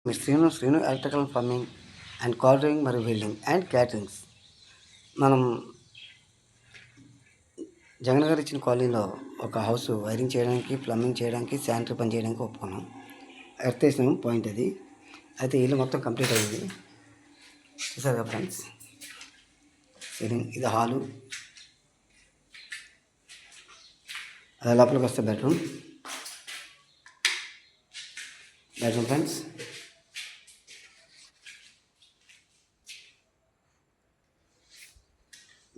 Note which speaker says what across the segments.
Speaker 1: Me Srinu electrical plumbing and colouring మరియు welding and caterings. మనం జగన్ గారు ఇచ్చిన కాలనీలో ఒక హౌస్ వైరింగ్ చేయడానికి, ప్లంబింగ్ చేయడానికి, శానిటరీ పని చేయడానికి ఒప్పుకున్నాం. ఎర్త్ వేసినాం పాయింట్ అది. అయితే ఇల్లు మొత్తం కంప్లీట్ అయ్యింది. చూసారు కదా ఫ్రెండ్స్, ఇది హాలు. అదే లోపలికి వస్తే బెడ్రూమ్ ఫ్రెండ్స్.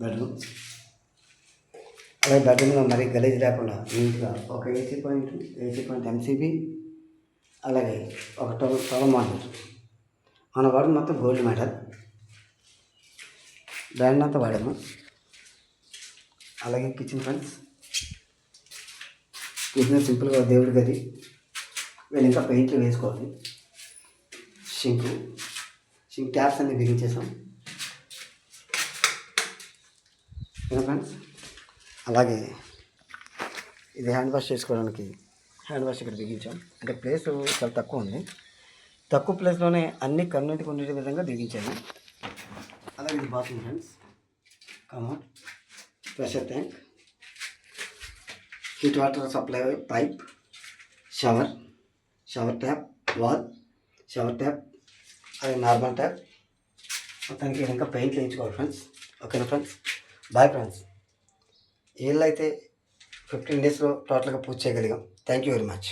Speaker 1: బెడ్రూమ్ అలాగే బెడ్రూమ్లో మరీ గలీజ్ లేకుండా నీట్గా ఒక ఏసీ పాయింట్ ఎంసీబీ, అలాగే ఒక 12 మాడ్యూల్. మన వాడు మొత్తం గోల్డ్ మెడల్ బ్రాండ్ అంతా వాడాము. అలాగే కిచెన్ ఫ్రెండ్స్, కిచెన్ సింపుల్గా దేవుడి గది, వీళ్ళు ఇంకా పెయింట్లు వేసుకోవాలి. సింక్ ట్యాప్స్ అన్ని బిగించేసాం ఫ్రెండ్స్. అలాగే ఇది హ్యాండ్ వాష్ చేసుకోవడానికి హ్యాండ్ వాష్ ఇక్కడ బిగించాం. అంటే ప్లేస్ చాలా తక్కువ ఉంది, తక్కువ ప్లేస్లోనే అన్ని కన్వీనియంట్గా ఉండే విధంగా బిగించాము. అలాగే ఇది bathroom friends, commode, pressure tank, heat water supply pipe, shower tap, wall shower tap, అది నార్మల్ ట్యాప్. మొత్తానికి ఇంకా పెయింట్ వేయించుకోవాలి ఫ్రెండ్స్. ఓకేనా ఫ్రెండ్స్, బాయ్ ఫ్రెండ్స్. ఇల్లు అయితే 15 డేస్లో టోటల్గా పూర్తి చేయగలిగాం. Thank you very much.